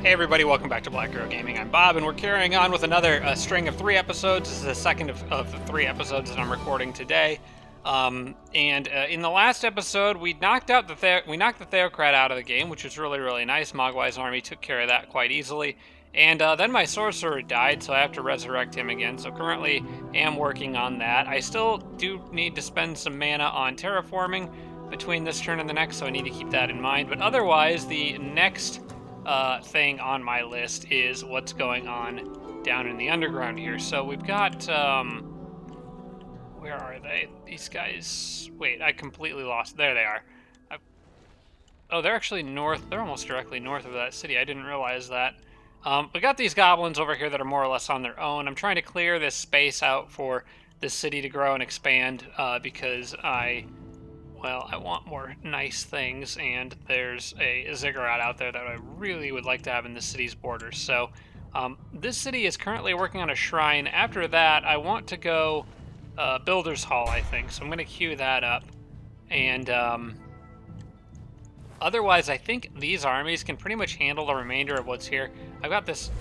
Hey everybody, welcome back to Black Girl Gaming. I'm Bob, and we're carrying on with another string of 3 episodes. This is the second of the 3 episodes that I'm recording today. In the last episode, we knocked the Theocrat out of the game, which was really nice. Mogwai's army took care of that quite easily. And then my sorcerer died, so I have to resurrect him again. So currently, am working on that. I still do need to spend some mana on terraforming between this turn and the next, so I need to keep that in mind. But otherwise, the next thing on my list is what's going on down in the underground here. So we've got, where are they? These guys, wait, I completely lost, there they are. Oh, they're actually north, they're almost directly north of that city, I didn't realize that. We got these goblins over here that are more or less on their own. I'm trying to clear this space out for this city to grow and expand, because I want more nice things, and there's a ziggurat out there that I really would like to have in the city's borders. So this city is currently working on a shrine. After that, I want to go Builder's Hall, I think. So I'm going to queue that up. And otherwise, I think these armies can pretty much handle the remainder of what's here. I've got this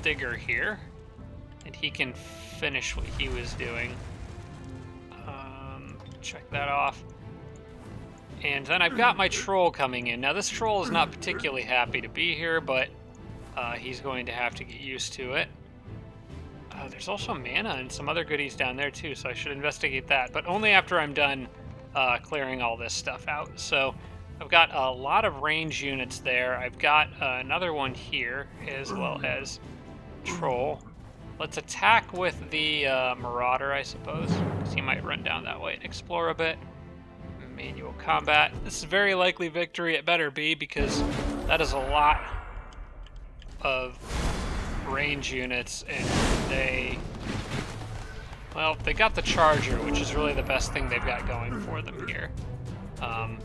digger here, and he can finish what he was doing. Check that off. And then I've got my troll coming in. Now this troll is not particularly happy to be here, but he's going to have to get used to it. There's also mana and some other goodies down there too, so I should investigate that, but only after I'm done clearing all this stuff out. So I've got a lot of range units there. I've got another one here, as well as troll. Let's attack with the Marauder, I suppose, because he might run down that way and explore a bit. Manual combat. This is very likely victory. It better be, because that is a lot of range units, and they got the Charger, which is really the best thing they've got going for them here. I'm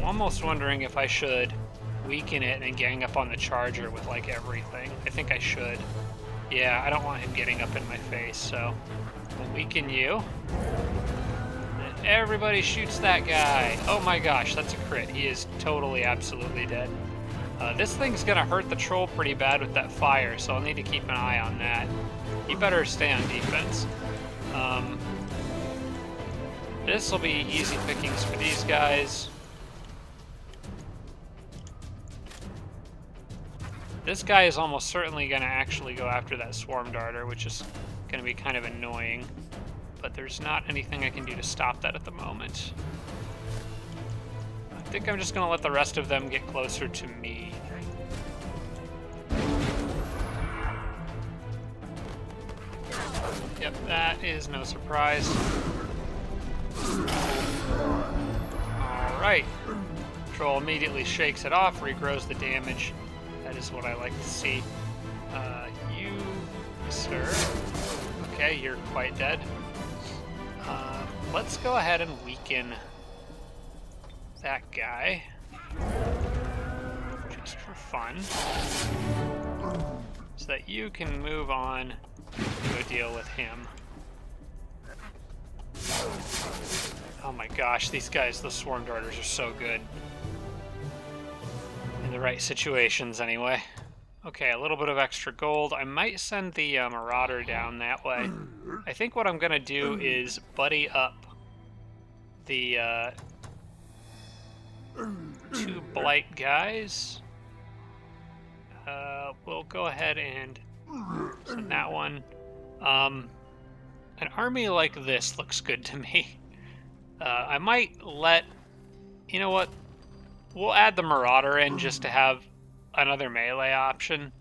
almost wondering if I should weaken it and gang up on the Charger with, like, everything. I think I should. Yeah, I don't want him getting up in my face, so we'll weaken you. And everybody shoots that guy. Oh my gosh, that's a crit. He is totally, absolutely dead. This thing's gonna hurt the troll pretty bad with that fire, so I'll need to keep an eye on that. He better stay on defense. This will be easy pickings for these guys. This guy is almost certainly going to actually go after that Swarm Darter, which is going to be kind of annoying. But there's not anything I can do to stop that at the moment. I think I'm just going to let the rest of them get closer to me. Yep, that is no surprise. Alright. Troll immediately shakes it off, regrows the damage. That is what I like to see. You, sir. Okay, you're quite dead. Let's go ahead and weaken that guy. Just for fun. So that you can move on to go deal with him. Oh my gosh, these guys, the Swarm Darters, are so good. In the right situations, anyway. Okay, a little bit of extra gold. I might send the Marauder down that way. I think what I'm going to do is buddy up the 2 Blight guys. We'll go ahead and send that one. An army like this looks good to me. I might let... You know what? We'll add the Marauder in just to have another melee option,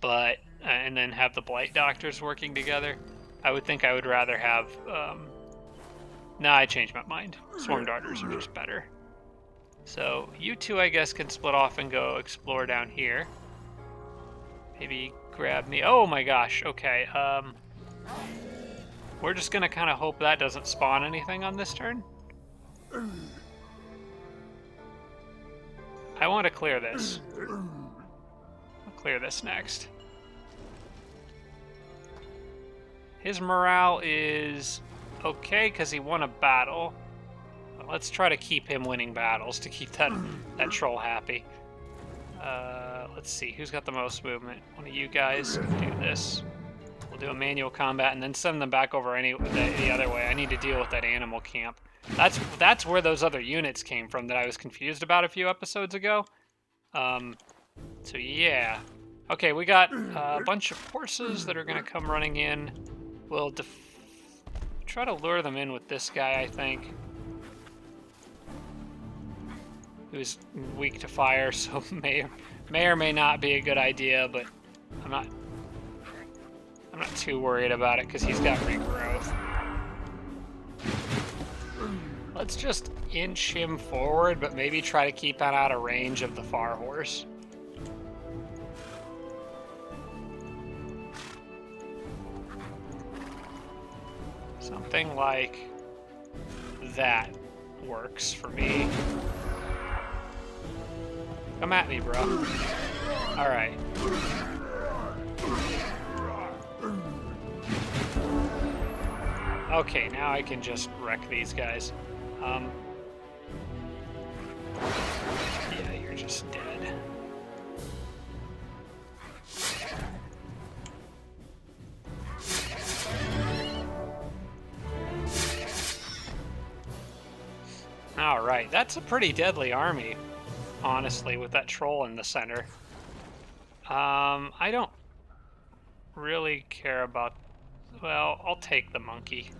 but and then have the Blight Doctors working together. I would think I would rather have... Nah, I changed my mind. Swarm Darters are just better. So you two, I guess, can split off and go explore down here. Maybe grab me... Oh my gosh, okay. We're just going to kind of hope that doesn't spawn anything on this turn. I want to clear this. I'll clear this next. His morale is okay because he won a battle. Let's try to keep him winning battles to keep that troll happy. Let's see, who's got the most movement? One of you guys can do this. We'll do a manual combat and then send them back over the other way. I need to deal with that animal camp. That's where those other units came from that I was confused about a few episodes ago. So yeah. Okay, we got a bunch of horses that are going to come running in. We'll try to lure them in with this guy, I think. Who's weak to fire, so may or may not be a good idea, but I'm not too worried about it because he's got regrowth. Let's just inch him forward, but maybe try to keep that out of range of the far horse. Something like that works for me. Come at me, bro. All right. Okay, now I can just wreck these guys. Yeah, you're just dead. All right, that's a pretty deadly army, honestly, with that troll in the center. I don't really care about... Well, I'll take the monkey.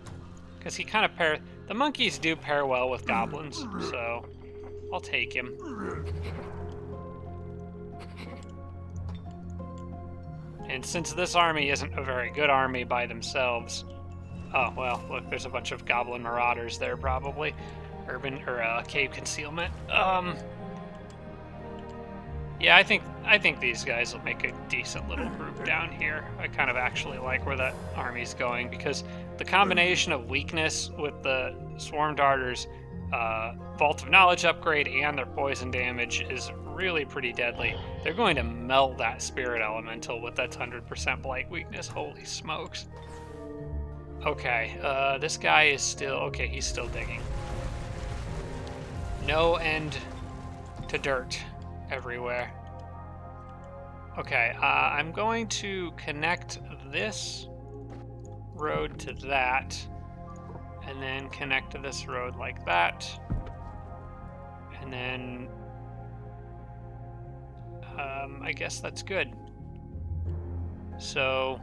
Because he kind of the monkeys do pair well with goblins, so I'll take him. And since this army isn't a very good army by themselves... Oh, well, look, there's a bunch of goblin marauders there, probably. Urban, or cave concealment. Yeah, I think these guys will make a decent little group down here. I kind of actually like where that army's going because the combination of weakness with the Swarm Darters, Vault of Knowledge upgrade, and their poison damage is really pretty deadly. They're going to melt that Spirit Elemental with that 100% Blight weakness. Holy smokes. Okay, this guy is still... Okay, he's still digging. No end to dirt everywhere. Okay, I'm going to connect this road to that, and then connect to this road like that, and then I guess that's good. So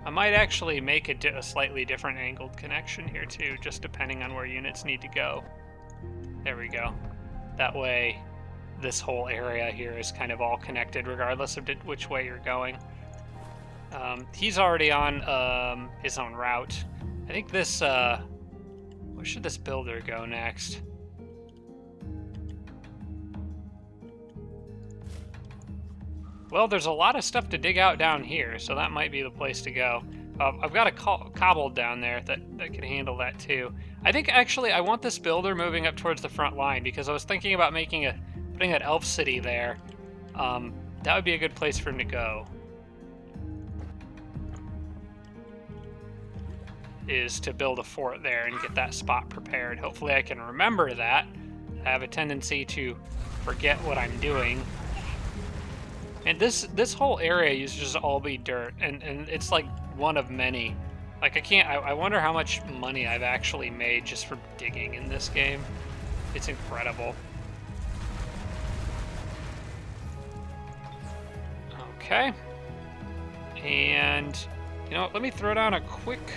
I might actually make a slightly different angled connection here too, just depending on where units need to go. There we go. That way, this whole area here is kind of all connected regardless of which way you're going. He's already on his own route. I think this, where should this builder go next? Well, there's a lot of stuff to dig out down here, so that might be the place to go. I've got a cobbled down there that can handle that too. I think actually I want this builder moving up towards the front line because I was thinking about putting an elf city there. That would be a good place for him to go. Is to build a fort there and get that spot prepared. Hopefully I can remember that. I have a tendency to forget what I'm doing. And this whole area used to just all be dirt, and it's like one of many. Like I wonder how much money I've actually made just from digging in this game. It's incredible. Okay. And, you know what, let me throw down a quick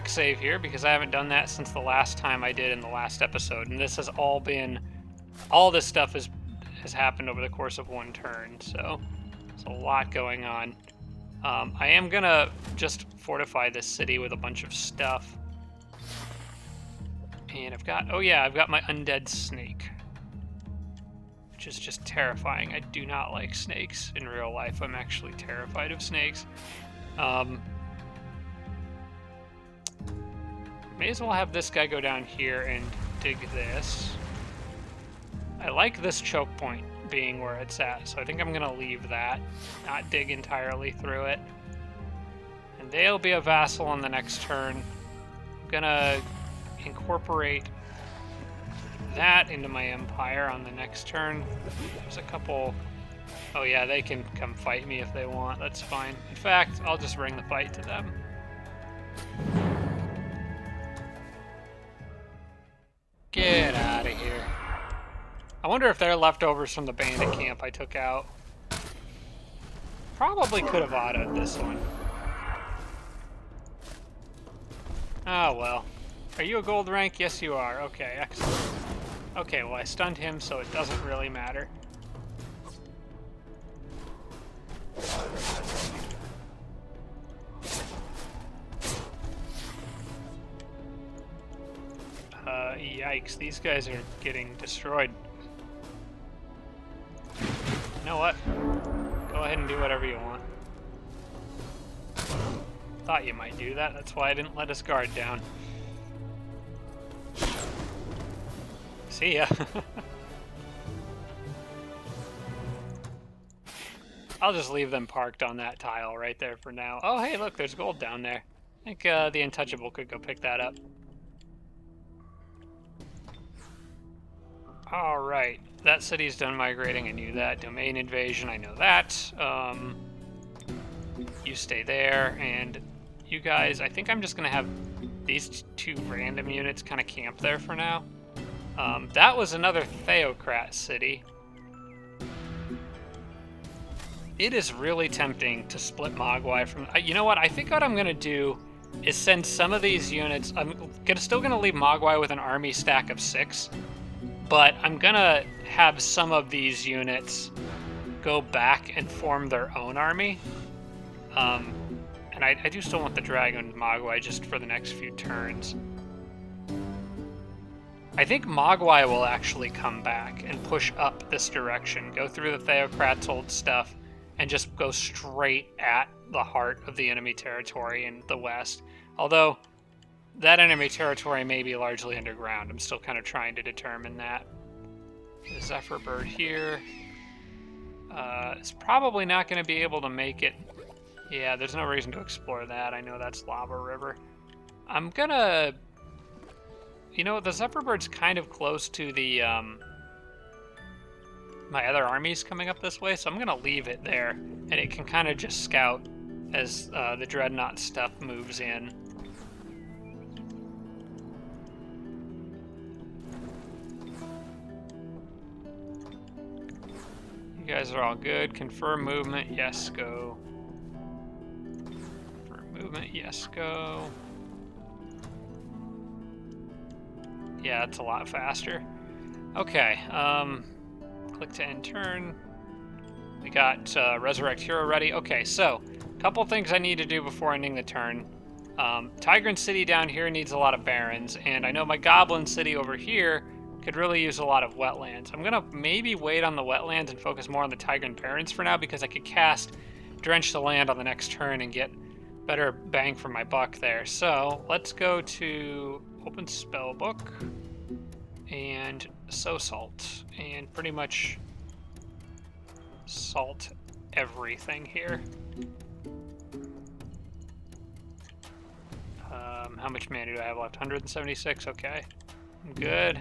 save here because I haven't done that since the last time I did in the last episode. And this has all this stuff has happened over the course of one turn, so there's a lot going on. I am gonna just fortify this city with a bunch of stuff. And I've got my undead snake, which is just terrifying. I do not like snakes in real life. I'm actually terrified of snakes. May as well have this guy go down here and dig this. I like this choke point being where it's at, so I think I'm gonna leave that, not dig entirely through it. And they'll be a vassal on the next turn. I'm gonna incorporate that into my empire on the next turn. There's a couple... Oh yeah, they can come fight me if they want. That's fine. In fact, I'll just bring the fight to them. Get out of here. I wonder if they're leftovers from the bandit camp I took out. Probably could have autoed this one. Oh well. Are you a gold rank? Yes you are. Okay, excellent. Okay, well I stunned him, so it doesn't really matter. Yikes, these guys are getting destroyed. You know what? Go ahead and do whatever you want. Thought you might do that, that's why I didn't let his guard down. See ya. I'll just leave them parked on that tile right there for now. Oh hey, look, there's gold down there. I think the Untouchable could go pick that up. Alright, that city's done migrating, I knew that. Domain invasion, I know that. You stay there, and you guys, I think I'm just gonna have these two random units kind of camp there for now. That was another Theocrat city. It is really tempting to split Mogwai from... You know what, I think what I'm gonna do is send some of these units... I'm still gonna leave Mogwai with an army stack of 6. But I'm gonna have some of these units go back and form their own army. And I do still want the Dragon Mogwai just for the next few turns. I think Mogwai will actually come back and push up this direction, go through the Theocrats' old stuff, and just go straight at the heart of the enemy territory in the west. Although, that enemy territory may be largely underground. I'm still kind of trying to determine that. The Zephyr Bird here is probably not going to be able to make it. Yeah, there's no reason to explore that. I know that's Lava River. I'm gonna... You know, the Zephyr Bird's kind of close to the my other armies coming up this way, so I'm gonna leave it there, and it can kind of just scout as the Dreadnought stuff moves in. You guys are all good. Confirm movement, yes, go. Confirm movement, yes, go. Yeah, it's a lot faster. Okay, click to end turn. We got Resurrect Hero ready. Okay, so, a couple things I need to do before ending the turn. Tigran City down here needs a lot of barrens, and I know my Goblin City over here could really use a lot of wetlands. I'm gonna maybe wait on the wetlands and focus more on the Tigran Barrens for now, because I could cast Drench the Land on the next turn and get better bang for my buck there. So, let's go to Open Spellbook and sow salt, and pretty much salt everything here. How much mana do I have left? 176, okay. I'm good.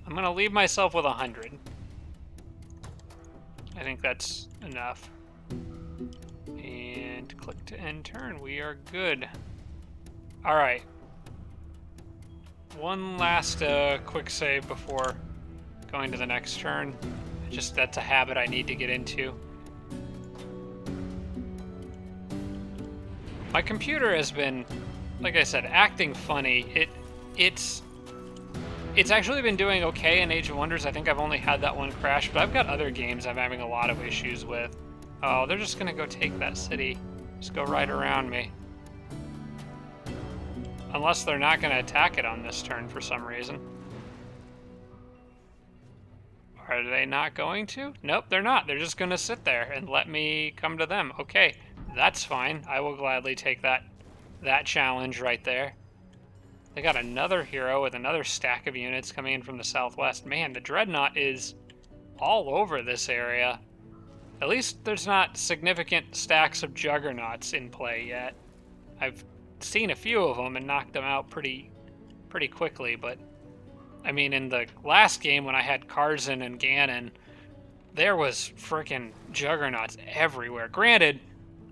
I'm gonna leave myself with 100. I think that's enough. And click to end turn, we are good. Alright. One last quick save before going to the next turn. That's a habit I need to get into. My computer has been, like I said, acting funny. It's actually been doing okay in Age of Wonders. I think I've only had that one crash, but I've got other games I'm having a lot of issues with. Oh, they're just gonna go take that city. Just go right around me. Unless they're not gonna attack it on this turn for some reason. Are they not going to? Nope, they're not. They're just gonna sit there and let me come to them. Okay, that's fine. I will gladly take that challenge right there. They got another hero with another stack of units coming in from the southwest. Man, the Dreadnought is all over this area. At least there's not significant stacks of Juggernauts in play yet. I've seen a few of them and knocked them out pretty quickly, but I mean, in the last game when I had Karzin and Ganon, there was freaking juggernauts everywhere. Granted,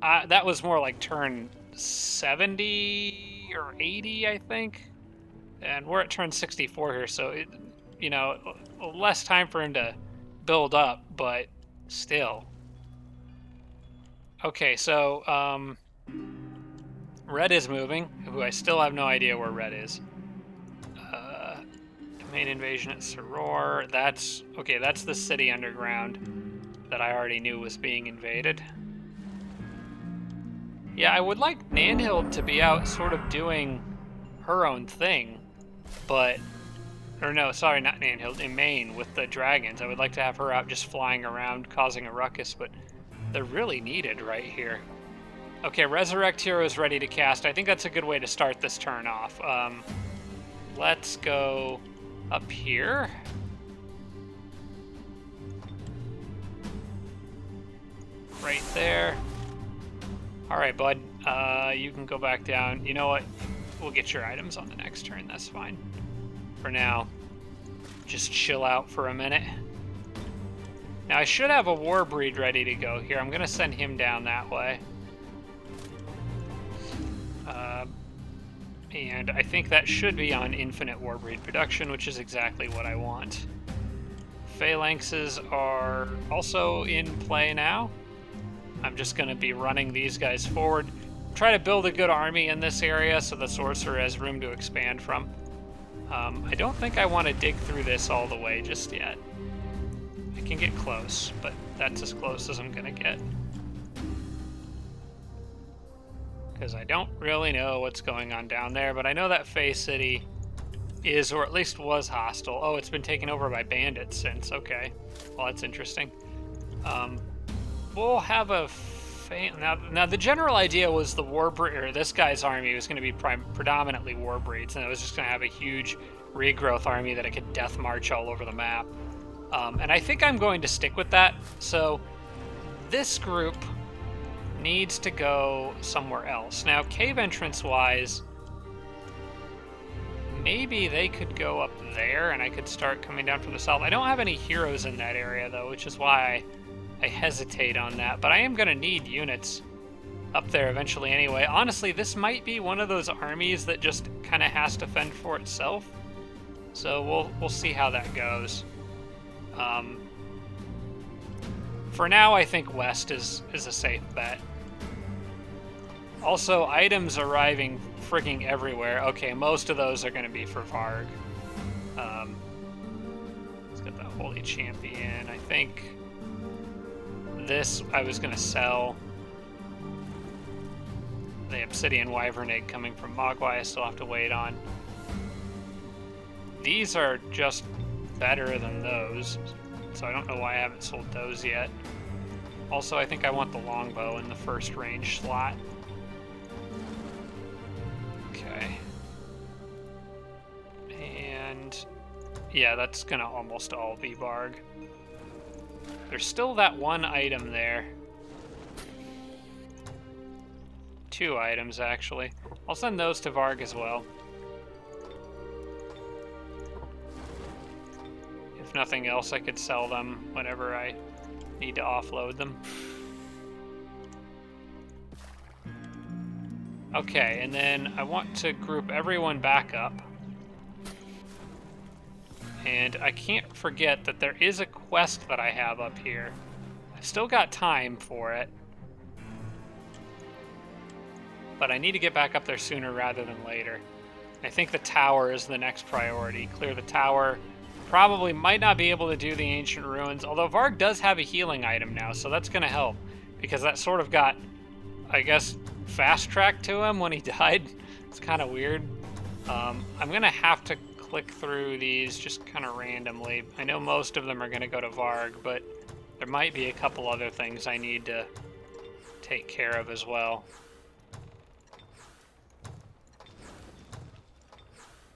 that was more like turn 70 or 80, I think. And we're at turn 64 here, so it, you know, less time for him to build up, but still. Okay, so Red is moving, who I still have no idea where Red is. Main invasion at Soror. That's okay, that's the city underground that I already knew was being invaded. Yeah, I would like Nanhild to be out sort of doing her own thing, but or no, sorry, not Nanhild, Imane with the dragons. I would like to have her out just flying around causing a ruckus, but they're really needed right here. Okay, Resurrect Hero is ready to cast. I think that's a good way to start this turn off. Let's go up here. Right there. All right, bud. You can go back down. You know what? We'll get your items on the next turn. That's fine. For now, just chill out for a minute. Now, I should have a Warbreed ready to go here. I'm going to send him down that way. And I think that should be on infinite Warbreed production, which is exactly what I want. Phalanxes are also in play now. I'm just going to be running these guys forward. Try to build a good army in this area so the sorcerer has room to expand from. I don't think I want to dig through this all the way just yet. I can get close, but that's as close as I'm going to get. Because I don't really know what's going on down there, but I know that Fey City is, or at least was, hostile. Oh, it's been taken over by bandits since. Okay. Well, that's interesting. We'll have a... Now, the general idea was the Warbreed, or this guy's army was going to be predominantly Warbreeds, and it was just going to have a huge regrowth army that it could death march all over the map. And I think I'm going to stick with that. So this group needs to go somewhere else. Now, cave entrance-wise, maybe they could go up there, and I could start coming down from the south. I don't have any heroes in that area, though, which is why I hesitate on that. But I am going to need units up there eventually anyway. Honestly, this might be one of those armies that just kind of has to fend for itself. So we'll see how that goes. For now, I think west is a safe bet. Also, items arriving freaking everywhere. Okay, most of those are going to be for Varg. Let's get the Holy Champion. I think this I was going to sell. The Obsidian Wyvern Egg coming from Mogwai I still have to wait on. These are just better than those, so I don't know why I haven't sold those yet. Also, I think I want the longbow in the first range slot. Okay. And yeah, that's gonna almost all be Varg. There's still that one item there. Two items, actually. I'll send those to Varg as well. If nothing else, I could sell them whenever I need to offload them. Okay, and then I want to group everyone back up. And I can't forget that there is a quest that I have up here. I've still got time for it. But I need to get back up there sooner rather than later. I think the tower is the next priority. Clear the tower. Probably might not be able to do the ancient ruins, although Varg does have a healing item now, so that's going to help. Because that sort of got, I guess, fast-tracked to him when he died. It's kind of weird. I'm going to have to click through these just kind of randomly. I know most of them are going to go to Varg, but there might be a couple other things I need to take care of as well.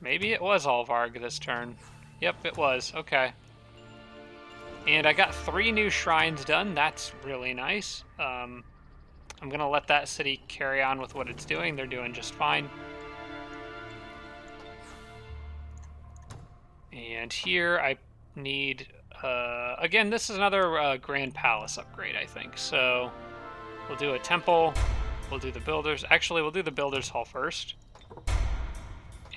Maybe it was all Varg this turn. Yep, it was. Okay. And I got 3 new shrines done. That's really nice. I'm going to let that city carry on with what it's doing. They're doing just fine. And here I need, again, this is another Grand Palace upgrade, I think. So we'll do a temple, we'll do the builders. Actually, we'll do the builders hall first.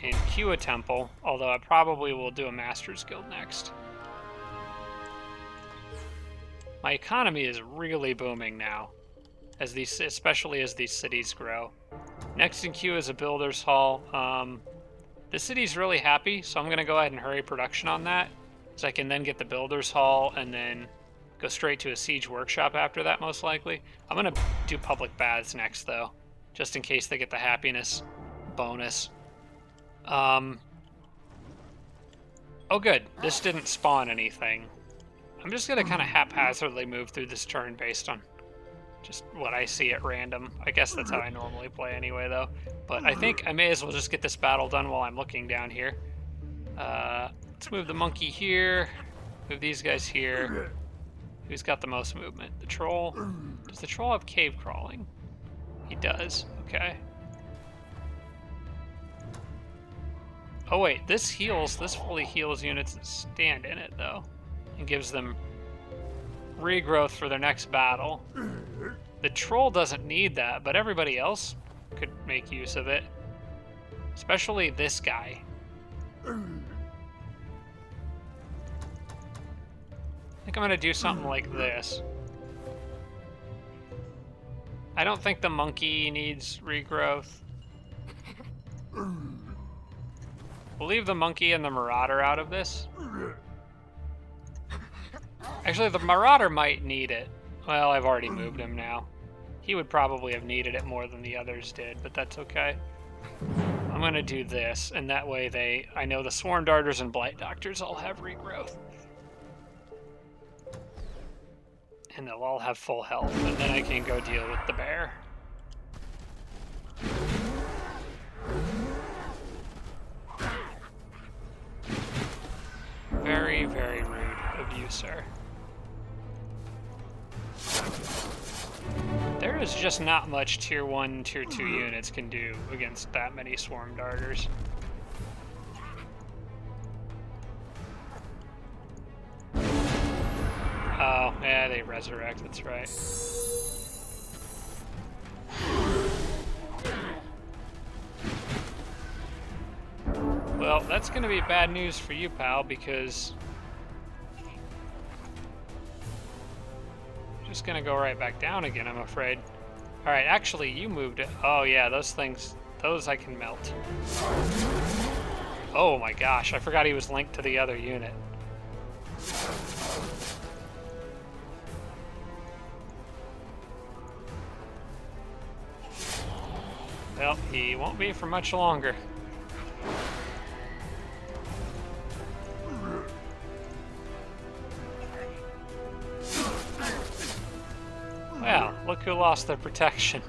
And queue a temple, although I probably will do a Master's Guild next. My economy is really booming now, especially as these cities grow. Next in queue is a builder's hall. The city's really happy, so I'm going to go ahead and hurry production on that, so I can then get the builder's hall and then go straight to a siege workshop after that, most likely. I'm going to do public baths next, though, just in case they get the happiness bonus. Oh, good. This didn't spawn anything. I'm just going to kind of haphazardly move through this turn based on just what I see at random. I guess that's how I normally play anyway, though. But I think I may as well just get this battle done while I'm looking down here. Let's move the monkey here. Move these guys here. Who's got the most movement? The troll? Does the troll have cave crawling? He does. Okay. Oh wait, this fully heals units that stand in it, though. And gives them regrowth for their next battle. The troll doesn't need that, but everybody else could make use of it. Especially this guy. I think I'm gonna do something like this. I don't think the monkey needs regrowth. We'll leave the monkey and the marauder out of this. Actually, the marauder might need it. Well, I've already moved him now. He would probably have needed it more than the others did, but that's okay. I'm going to do this, and that way I know the Swarm Darters and Blight Doctors all have regrowth. And they'll all have full health, and then I can go deal with the bear. Very, very rude of you, sir. There is just not much Tier 1, Tier 2 units can do against that many Swarm Darters. Oh, yeah, they resurrect, that's right. Well, that's going to be bad news for you, pal, because you're just going to go right back down again, I'm afraid. All right, actually, you moved it. Oh, yeah, those I can melt. Oh, my gosh, I forgot he was linked to the other unit. Well, he won't be for much longer. Well, look who lost their protection.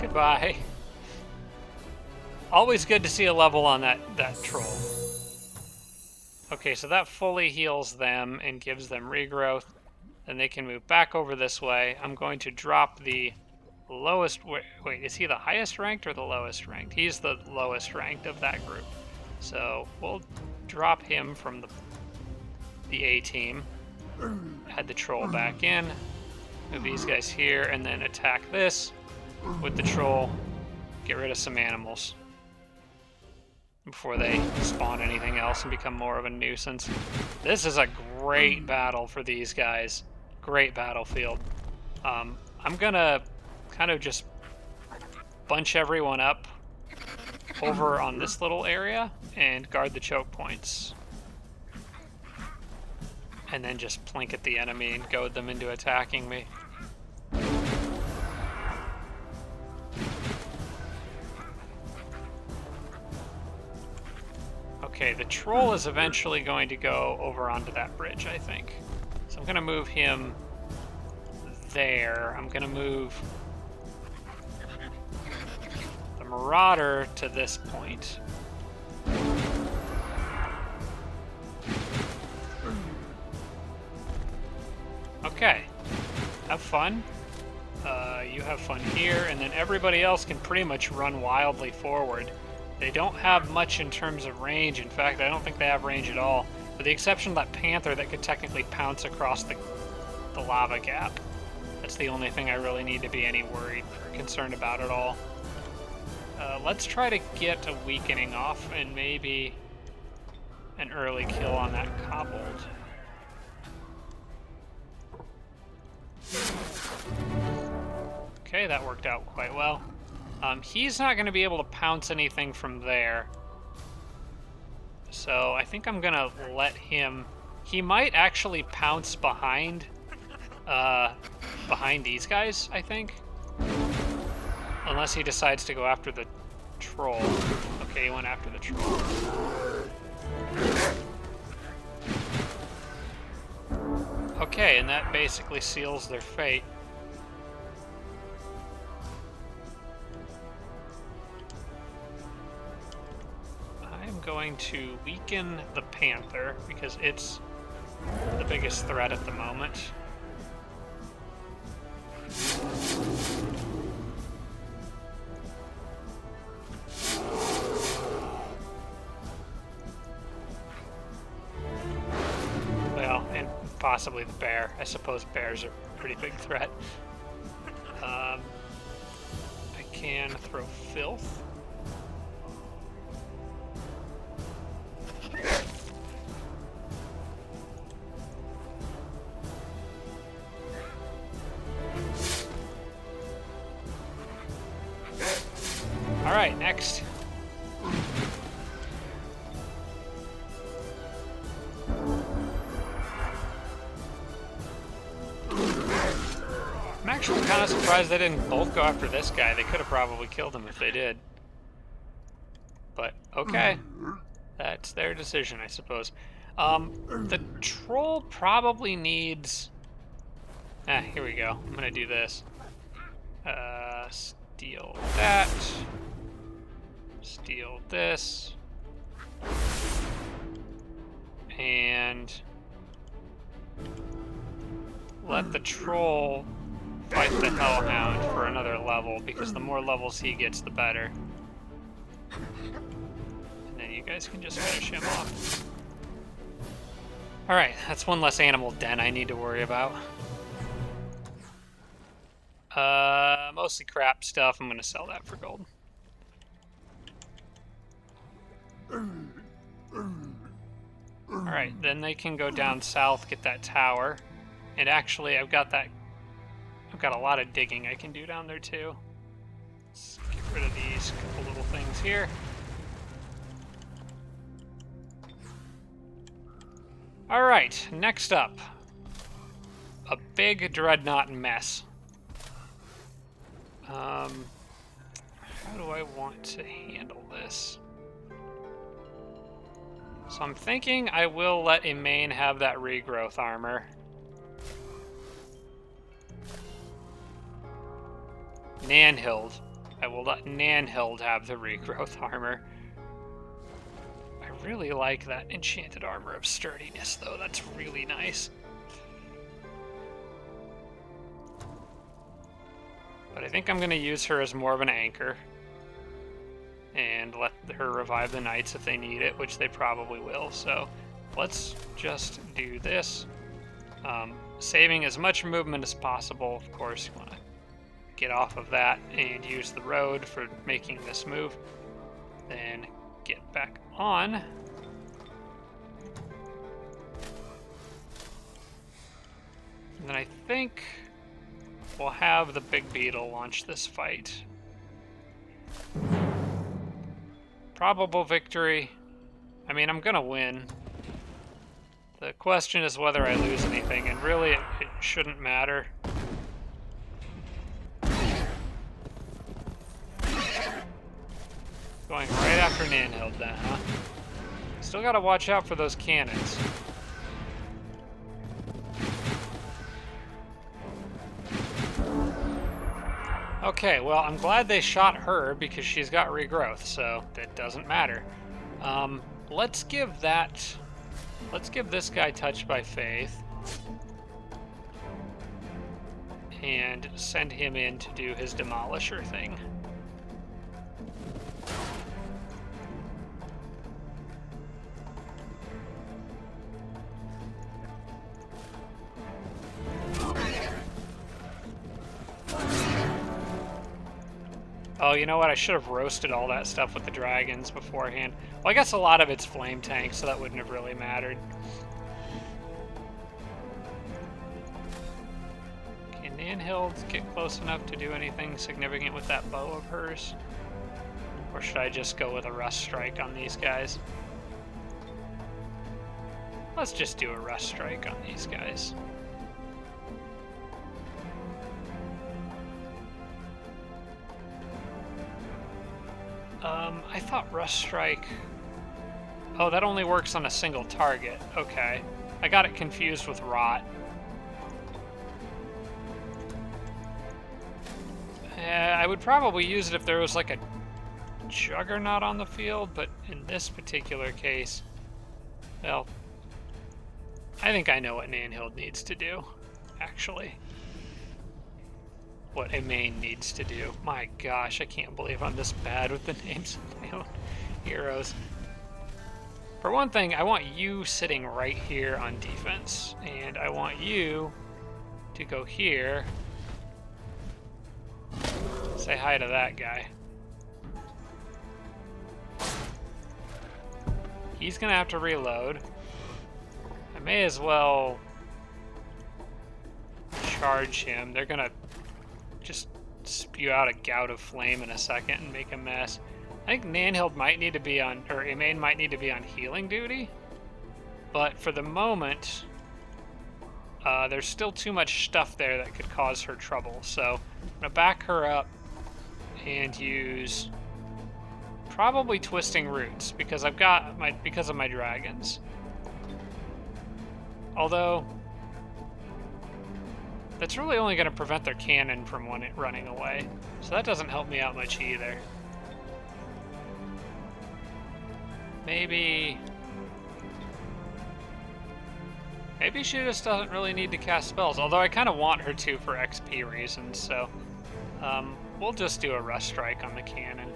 Goodbye. Always good to see a level on that troll. Okay, so that fully heals them and gives them regrowth. Then they can move back over this way. I'm going to drop the lowest... Wait, is he the highest ranked or the lowest ranked? He's the lowest ranked of that group. So we'll drop him from the A team. Add the troll back in. Move these guys here and then attack this with the troll. Get rid of some animals before they spawn anything else and become more of a nuisance. This is a great battle for these guys. Great battlefield. I'm gonna kind of just bunch everyone up over on this little area and guard the choke points. And then just plink at the enemy and goad them into attacking me. Okay, the troll is eventually going to go over onto that bridge, I think. So I'm going to move him there. I'm going to move the Marauder to this point. Okay. Have fun. You have fun here, and then everybody else can pretty much run wildly forward. They don't have much in terms of range. In fact, I don't think they have range at all, with the exception of that panther that could technically pounce across the lava gap. That's the only thing I really need to be any worried or concerned about at all. Let's try to get a weakening off and maybe an early kill on that kobold. Okay, that worked out quite well. He's not going to be able to pounce anything from there. So I think I'm going to let him... He might actually pounce behind these guys, I think. Unless he decides to go after the troll. Okay, he went after the troll. Okay, and that basically seals their fate. I'm going to weaken the panther because it's the biggest threat at the moment. Well, and possibly the bear. I suppose bears are a pretty big threat. I can throw filth. All right, next. I'm actually kind of surprised they didn't both go after this guy. They could have probably killed him if they did. But, okay. That's their decision, I suppose. The troll probably needs... here we go. I'm gonna do this. Steal that. Steal this. And let the troll fight the hellhound for another level, because the more levels he gets, the better. And then you guys can just finish him off. Alright, that's one less animal den I need to worry about. Mostly crap stuff. I'm gonna sell that for gold. Alright, then they can go down south, get that tower. And actually, I've got a lot of digging I can do down there too. Let's get rid of these couple little things here. Alright, next up. A big dreadnought mess. How do I want to handle this? So I'm thinking I will let Imane have that regrowth armor. Nanhild. I will let Nanhild have the regrowth armor. I really like that enchanted armor of sturdiness, though. That's really nice. But I think I'm going to use her as more of an anchor. And let her revive the knights if they need it, which they probably will. So let's just do this. Saving as much movement as possible. Of course, you want to get off of that and use the road for making this move. Then get back on. And then I think we'll have the big beetle launch this fight. Probable victory. I mean, I'm gonna win. The question is whether I lose anything, and really it shouldn't matter. Going right after Nanhild then, huh? Still gotta watch out for those cannons. Okay, well, I'm glad they shot her because she's got regrowth, so that doesn't matter. Let's give this guy Touched by Faith. and send him in to do his demolisher thing. Oh, you know what? I should have roasted all that stuff with the dragons beforehand. Well, I guess a lot of it's flame tank, so that wouldn't have really mattered. Can Nanhild get close enough to do anything significant with that bow of hers? Or should I just go with a rust strike on these guys? Let's just do a rust strike on these guys. I thought Rust Strike... Oh, that only works on a single target. Okay. I got it confused with Rot. I would probably use it if there was like a Juggernaut on the field, but in this particular case, well, I think I know what Nanhild needs to do, actually. What Imane needs to do. My gosh, I can't believe I'm this bad with the names of my own heroes. For one thing, I want you sitting right here on defense, and I want you to go here. Say hi to that guy. He's gonna have to reload. I may as well charge him. They're gonna just spew out a gout of flame in a second and make a mess. I think Nanhild might need to be on, or Imane might need to be on healing duty, but for the moment, there's still too much stuff there that could cause her trouble. So I'm gonna back her up and use probably Twisting Roots because of my dragons. Although that's really only going to prevent their cannon from running away, so that doesn't help me out much either. Maybe she just doesn't really need to cast spells, although I kind of want her to for XP reasons, so we'll just do a Rust Strike on the cannon.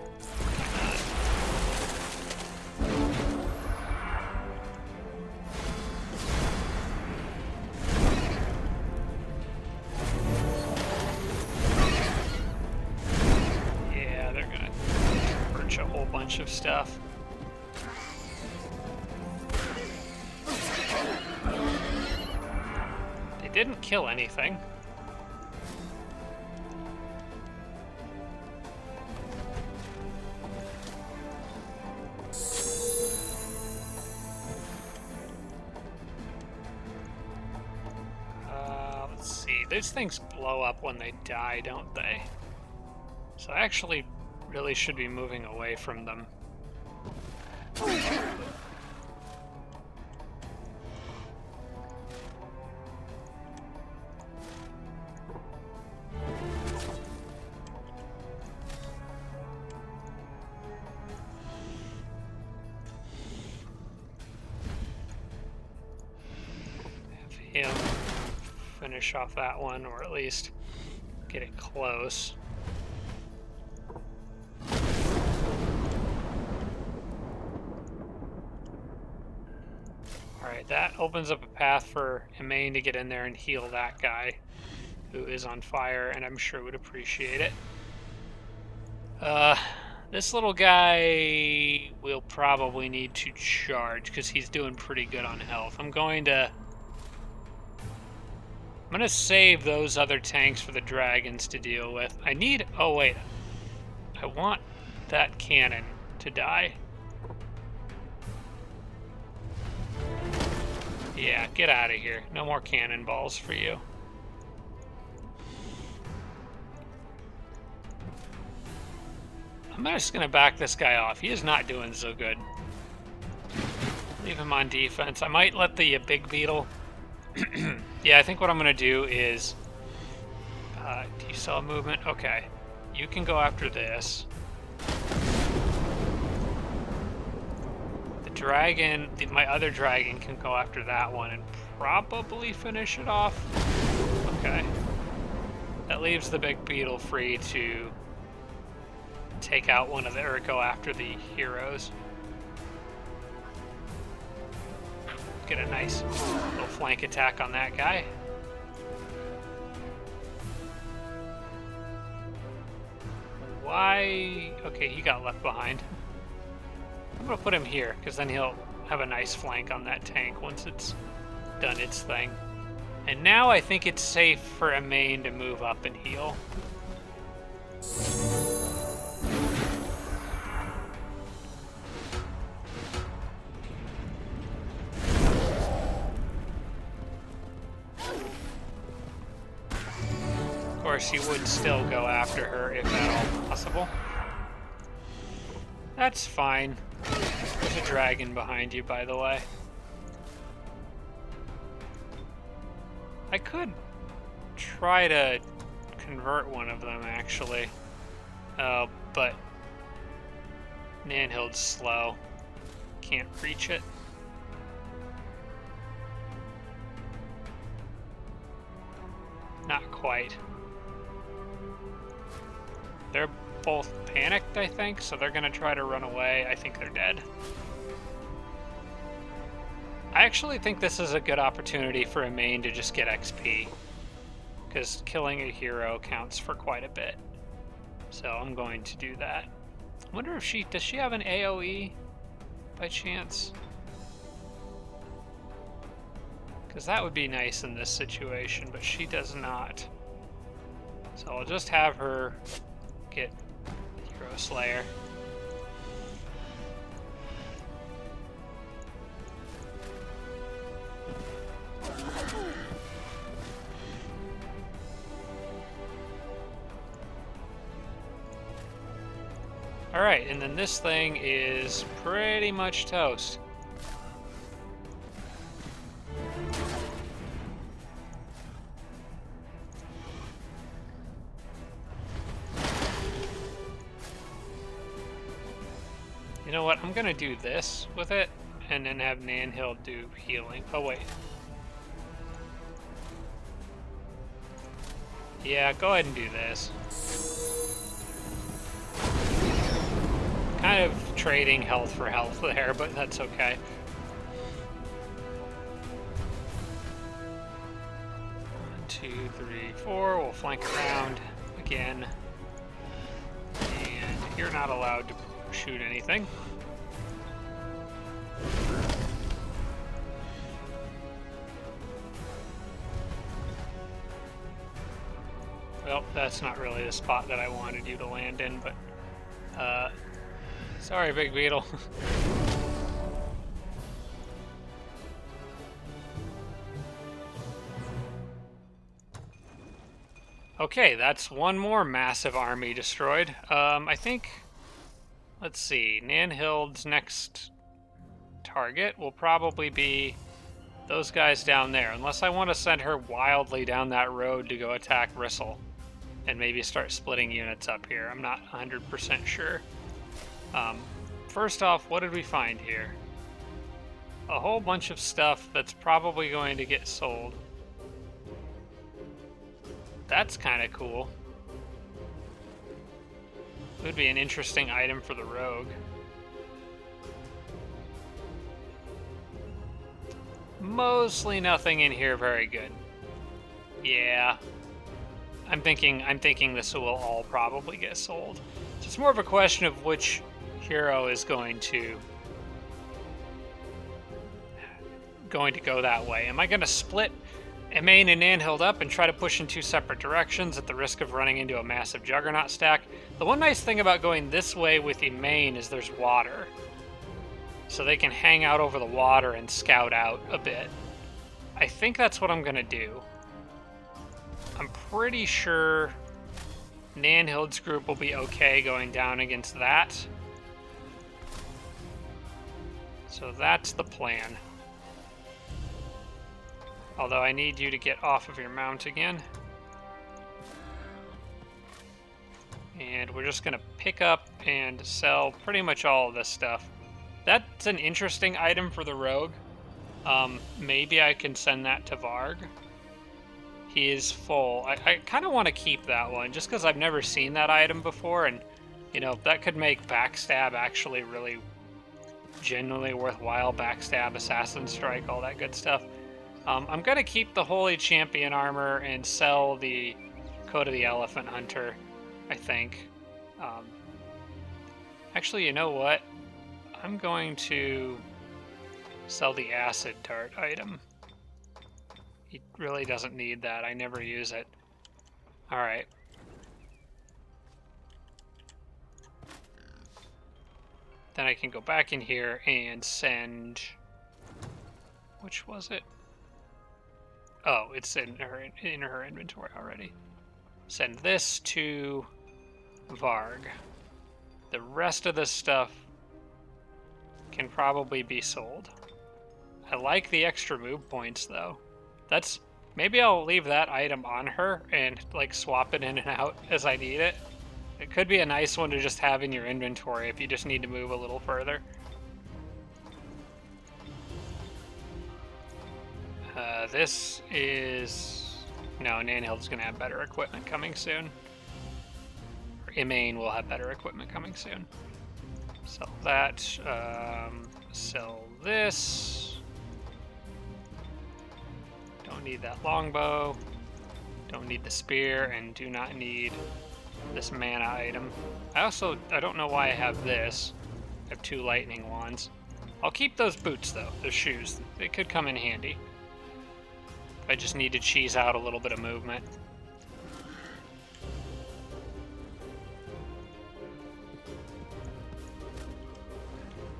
Yeah, they're gonna perch a whole bunch of stuff. They didn't kill anything. Let's see. Those things blow up when they die, don't they? So I actually really should be moving away from them. Him finish off that one, or at least get it close. Alright, that opens up a path for Imane to get in there and heal that guy who is on fire, and I'm sure would appreciate it. This little guy will probably need to charge because he's doing pretty good on health. I'm gonna save those other tanks for the dragons to deal with. Oh wait, I want that cannon to die. Yeah, get out of here. No more cannonballs for you. I'm just gonna back this guy off. He is not doing so good. Leave him on defense. I might let the big beetle. Yeah, I think what I'm gonna do is. Do you still have movement? Okay, you can go after this. The dragon, my other dragon, can go after that one and probably finish it off. Okay. That leaves the big beetle free to take out one of the, or go after the heroes. Get a nice little flank attack on that guy. Why? Okay, he got left behind. I'm gonna put him here, because then he'll have a nice flank on that tank once it's done its thing. And now I think it's safe for Imane to move up and heal. Of course, he would still go after her if at all possible. That's fine. There's a dragon behind you, by the way. I could try to convert one of them, actually. But Nanhild's slow. Can't reach it. Not quite. They're both panicked, I think, so they're gonna try to run away. I think they're dead. I actually think this is a good opportunity for Imane to just get XP, because killing a hero counts for quite a bit. So I'm going to do that. I wonder if does she have an AoE by chance? Because that would be nice in this situation, but she does not. So I'll just have her get Hero Slayer. Alright, and then this thing is pretty much toast. You know what, I'm gonna do this with it, and then have Nanhild do healing. Oh wait. Yeah, go ahead and do this. Kind of trading health for health there, but that's okay. 1, 2, 3, 4. We'll flank around again. And you're not allowed to shoot anything. Well, that's not really the spot that I wanted you to land in, but sorry, Big Beetle. Okay, that's one more massive army destroyed. I think, let's see, Nanhild's next target will probably be those guys down there, unless I want to send her wildly down that road to go attack Bristle and maybe start splitting units up here. I'm not 100% sure. First off, what did we find here? A whole bunch of stuff that's probably going to get sold. That's kind of cool. It would be an interesting item for the rogue. Mostly nothing in here very good. Yeah. I'm thinking this will all probably get sold. So it's more of a question of which hero is going to go that way. Am I going to split Imane and Nanhild up and try to push in two separate directions at the risk of running into a massive juggernaut stack? The one nice thing about going this way with Imane is there's water. So they can hang out over the water and scout out a bit. I think that's what I'm going to do. I'm pretty sure Nanhild's group will be okay going down against that. So that's the plan. Although I need you to get off of your mount again. And we're just going to pick up and sell pretty much all of this stuff. That's an interesting item for the rogue. Maybe I can send that to Varg. He is full. I kind of want to keep that one just because I've never seen that item before, and you know, that could make backstab actually really genuinely worthwhile. Backstab, assassin strike, all that good stuff. I'm gonna keep the Holy Champion armor and sell the Coat of the Elephant Hunter, I think. Actually, you know what? I'm going to sell the Acid Dart item. He really doesn't need that. I never use it. Alright. Then I can go back in here and send... Which was it? Oh, it's in her inventory already. Send this to Varg. The rest of this stuff can probably be sold. I like the extra move points though. That's maybe I'll leave that item on her and like swap it in and out as I need it. It could be a nice one to just have in your inventory if you just need to move a little further. This is... No, Nanhild's going to have better equipment coming soon. Or Imane will have better equipment coming soon. Sell that. Sell this. Don't need that longbow. Don't need the spear, and do not need this mana item. I don't know why I have this. I have 2 lightning wands. I'll keep those boots though, those shoes. They could come in handy. I just need to cheese out a little bit of movement.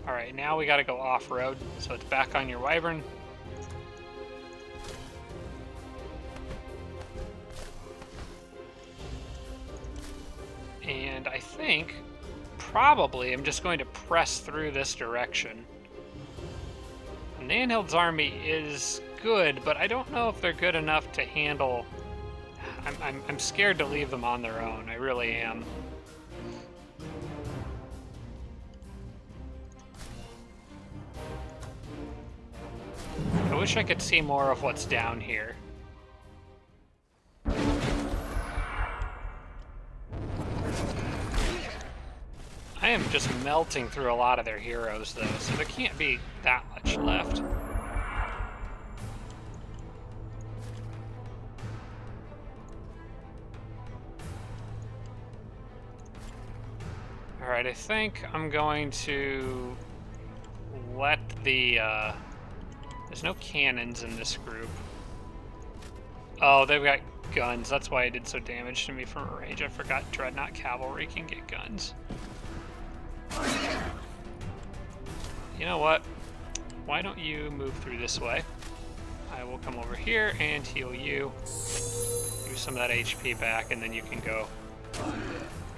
Alright, now we gotta go off-road, so it's back on your wyvern. And I think, probably, I'm just going to press through this direction. Nanhild's army is good, but I don't know if they're good enough to handle... I'm scared to leave them on their own. I really am. I wish I could see more of what's down here. I am just melting through a lot of their heroes, though, so there can't be that much left. Alright, I think I'm going to let the, there's no cannons in this group. Oh, they've got guns. That's why it did so damage to me from a range. I forgot Dreadnought Cavalry can get guns. You know what? Why don't you move through this way? I will come over here and heal you. Use some of that HP back, and then you can go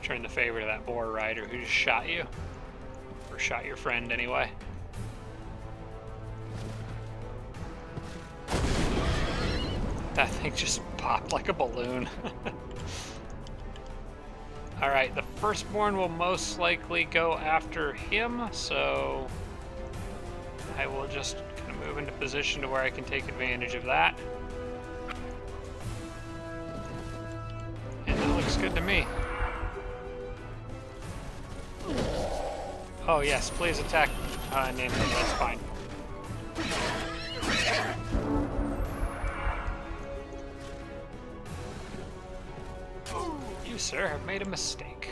return the favor to that boar rider who just shot you. Or shot your friend, anyway. That thing just popped like a balloon. Alright, the firstborn will most likely go after him, so I will just kind of move into position to where I can take advantage of that. And that looks good to me. Oh yes, please attack Nanhild, that's fine. You, sir, have made a mistake.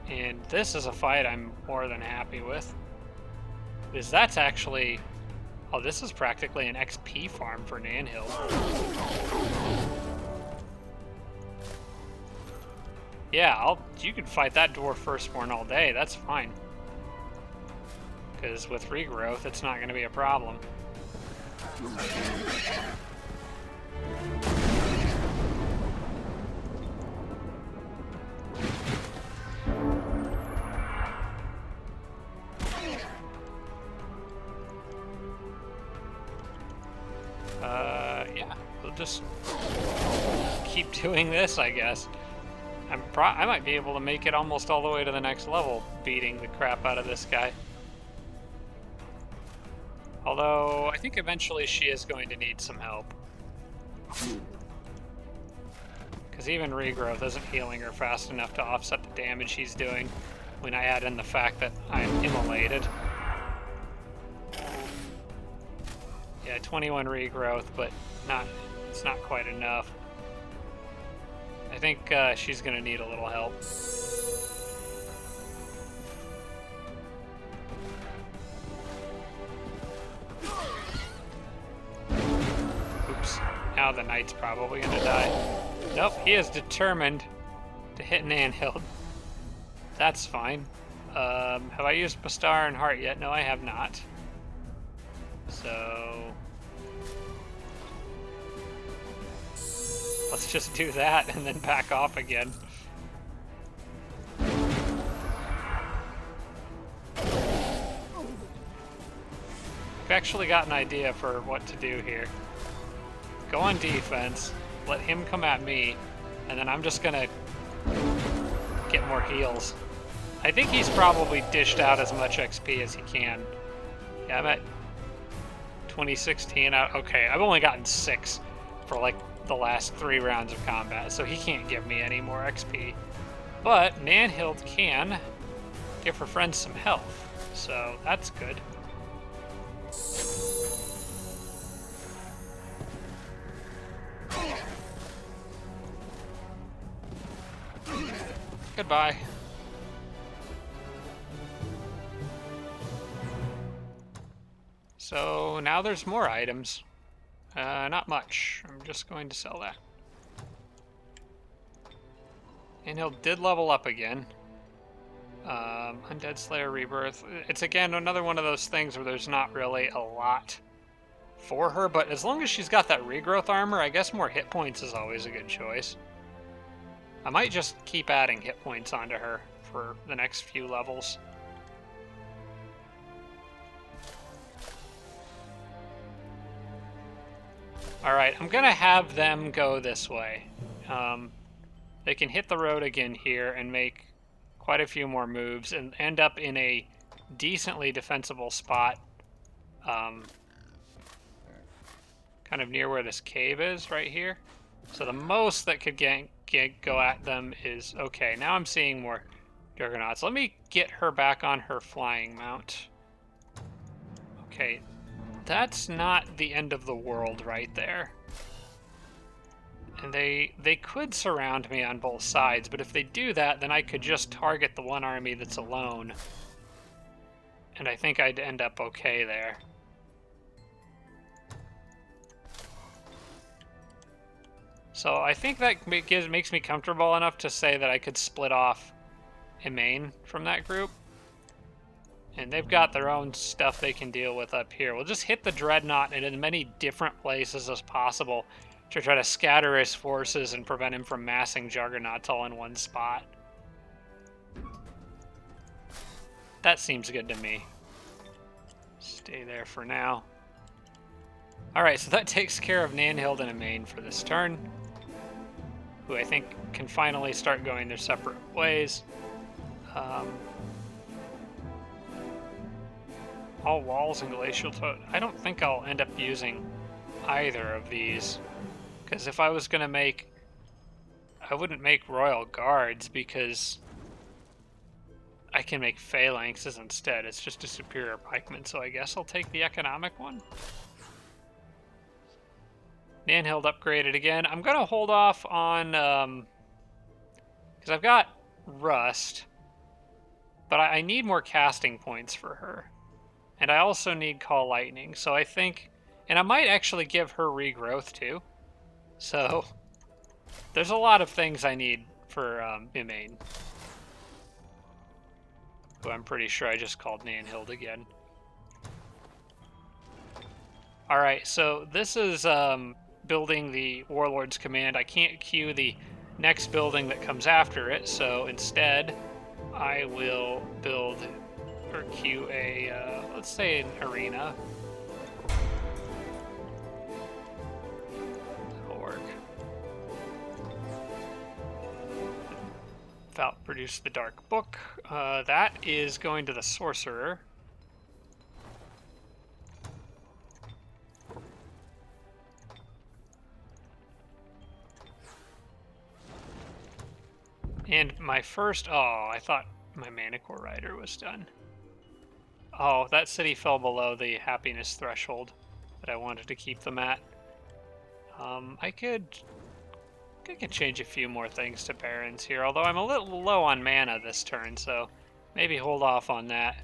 And this is a fight I'm more than happy with. Because that's actually... Oh, this is practically an XP farm for Nanhild. Yeah, you can fight that dwarf firstborn all day, that's fine. Because with regrowth, it's not going to be a problem. Yeah, we'll just keep doing this, I guess. I might be able to make it almost all the way to the next level, beating the crap out of this guy. Although, I think eventually she is going to need some help. Because even regrowth isn't healing her fast enough to offset the damage he's doing when I add in the fact that I'm immolated. Yeah, 21 regrowth, but it's not quite enough. I think she's going to need a little help. Oops. Now the knight's probably going to die. Nope, he is determined to hit Nanhild. That's fine. Have I used Bastar and Heart yet? No, I have not. So let's just do that and then back off again. I've actually got an idea for what to do here. Go on defense, let him come at me, and then I'm just gonna get more heals. I think he's probably dished out as much XP as he can. Yeah, I'm at 2016 out. Okay, I've only gotten 6 for like the last 3 rounds of combat, so he can't give me any more XP. But Nanhild can give her friends some health, so that's good. Goodbye. So now there's more items. Not much. I'm just going to sell that. And he did level up again. Undead Slayer Rebirth. It's again another one of those things where there's not really a lot for her, but as long as she's got that regrowth armor, I guess more hit points is always a good choice. I might just keep adding hit points onto her for the next few levels. Alright, I'm gonna have them go this way. They can hit the road again here and make quite a few more moves and end up in a decently defensible spot. Kind of near where this cave is, right here. So the most that could go at them is... Okay, now I'm seeing more Juggernauts. Let me get her back on her flying mount. Okay, that's not the end of the world right there. And they could surround me on both sides, but if they do that, then I could just target the one army that's alone. And I think I'd end up okay there. So I think that makes me comfortable enough to say that I could split off Imane from that group. And they've got their own stuff they can deal with up here. We'll just hit the Dreadnought in as many different places as possible to try to scatter his forces and prevent him from massing Juggernauts all in one spot. That seems good to me. Stay there for now. Alright, so that takes care of Nanhild and Imane for this turn, who I think can finally start going their separate ways. All walls and glacial toad. I don't think I'll end up using either of these, because if I was going to make... I wouldn't make Royal Guards, because I can make Phalanxes instead. It's just a superior pikeman, so I guess I'll take the economic one. Nanhild upgraded again. I'm going to hold off on... because I've got Rust, but I need more casting points for her. And I also need Call Lightning, so I think... And I might actually give her regrowth, too. So, there's a lot of things I need for Imane, who I'm pretty sure I just called Nanhild again. Alright, so this is building the Warlord's Command. I can't queue the next building that comes after it, so instead I will build... or queue a, let's say an arena. That'll work. Without produce the Dark Book. That is going to the Sorcerer. And my first... Oh, I thought my Manicore Rider was done. Oh, that city fell below the happiness threshold that I wanted to keep them at. I could change a few more things to barons here, although I'm a little low on mana this turn, so maybe hold off on that.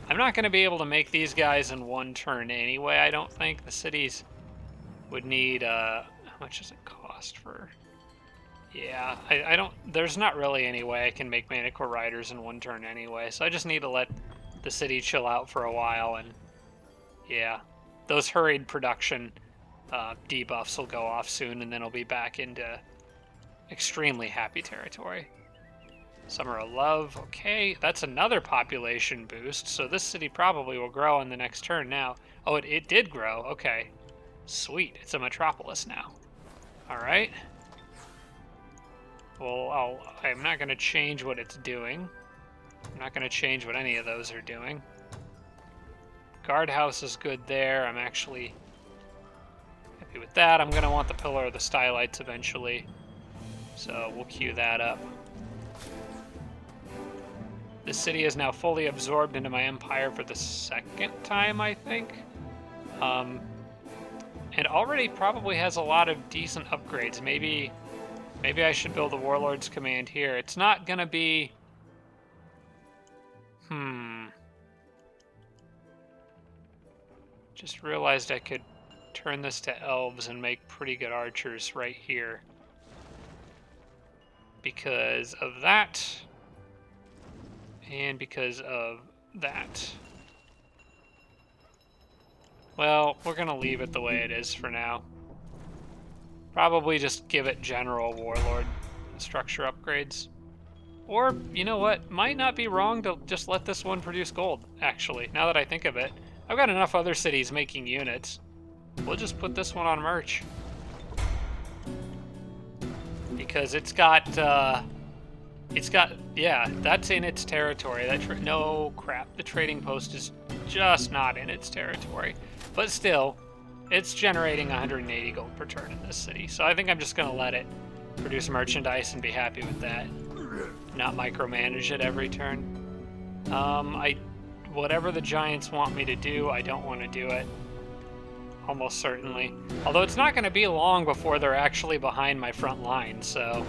I'm not going to be able to make these guys in one turn anyway, I don't think. The cities would need, how much does it cost for... Yeah, I don't... There's not really any way I can make Manicore Riders in one turn anyway, so I just need to let the city chill out for a while, and yeah, those hurried production debuffs will go off soon, and then I'll be back into extremely happy territory. Summer of Love, okay, that's another population boost, so this city probably will grow on the next turn now. Oh, it did grow, okay. Sweet, it's a metropolis now. Alright. Well, I'm not going to change what it's doing. I'm not going to change what any of those are doing. Guardhouse is good there. I'm actually happy with that. I'm going to want the Pillar of the Stylites eventually, so we'll queue that up. This city is now fully absorbed into my empire for the second time, I think. And already probably has a lot of decent upgrades. Maybe I should build a Warlord's Command here. It's not going to be... Just realized I could turn this to elves and make pretty good archers right here. Because of that. And because of that. Well, we're going to leave it the way it is for now. Probably just give it general warlord structure upgrades. Or, you know what, might not be wrong to just let this one produce gold, actually, now that I think of it. I've got enough other cities making units. We'll just put this one on merch. Because it's got, yeah, that's in its territory. No crap, the trading post is just not in its territory. But still, it's generating 180 gold per turn in this city. So I think I'm just going to let it produce merchandise and be happy with that. Not micromanage it every turn. Whatever the Giants want me to do, I don't want to do it. Almost certainly. Although it's not going to be long before they're actually behind my front line, so...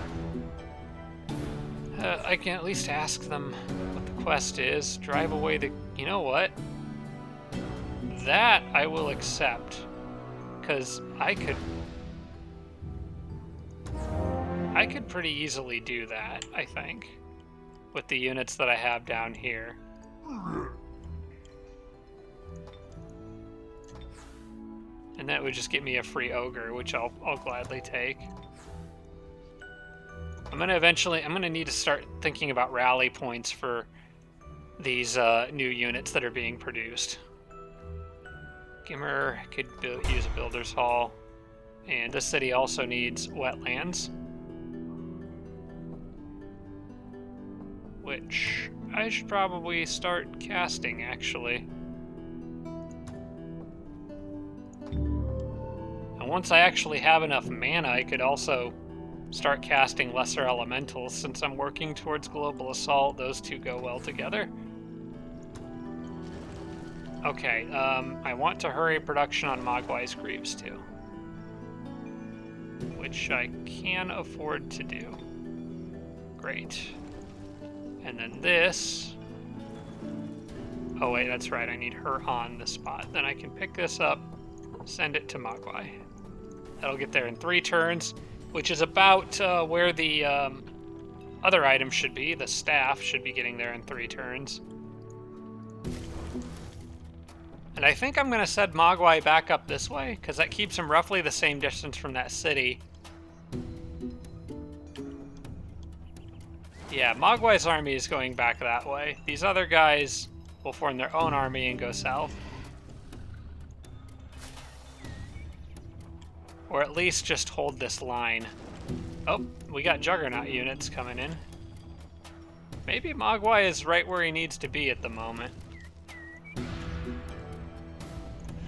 I can at least ask them what the quest is. Drive away the... You know what? That I will accept. Because I could pretty easily do that, I think. With the units that I have down here. And that would just get me a free ogre, which I'll gladly take. I'm gonna need to start thinking about rally points for these new units that are being produced. Gimmer could use a builder's hall, and this city also needs wetlands, which I should probably start casting, actually. And once I actually have enough mana, I could also start casting lesser elementals. Since I'm working towards global assault, those two go well together. Okay, I want to hurry production on Mogwai's Greaves too, which I can afford to do. Great. And then this... Oh wait, that's right, I need her on the spot. Then I can pick this up, send it to Mogwai. That'll get there in 3 turns, which is about where the other item should be. The staff should be getting there in 3 turns. And I think I'm going to send Mogwai back up this way, because that keeps him roughly the same distance from that city. Yeah, Mogwai's army is going back that way. These other guys will form their own army and go south. Or at least just hold this line. Oh, we got Juggernaut units coming in. Maybe Mogwai is right where he needs to be at the moment.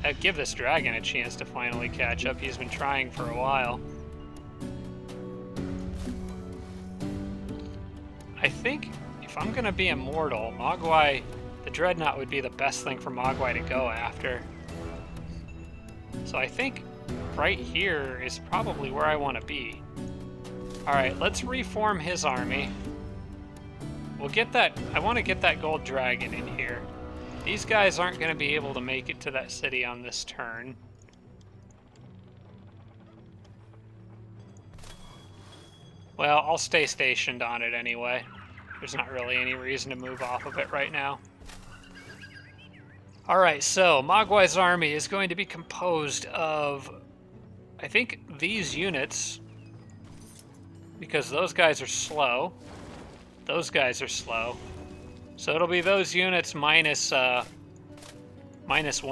I'd give this dragon a chance to finally catch up. He's been trying for a while. I think if I'm gonna be immortal, Mogwai, the Dreadnought would be the best thing for Mogwai to go after. So I think right here is probably where I want to be. Alright, let's reform his army. We'll get that. I want to get that gold dragon in here. These guys aren't going to be able to make it to that city on this turn. Well, I'll stay stationed on it anyway. There's not really any reason to move off of it right now. Alright, so Mogwai's army is going to be composed of, I think, these units, because those guys are slow. Those guys are slow. So it'll be those units minus one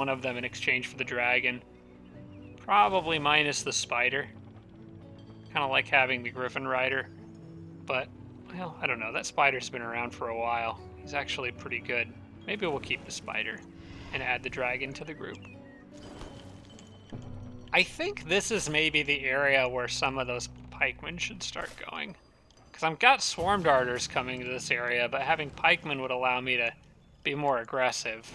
of them in exchange for the dragon. Probably minus the spider. Kind of like having the Griffin Rider. But, well, I don't know. That spider's been around for a while. He's actually pretty good. Maybe we'll keep the spider and add the dragon to the group. I think this is maybe the area where some of those pikemen should start going. Because I've got swarm darters coming to this area, but having pikemen would allow me to be more aggressive.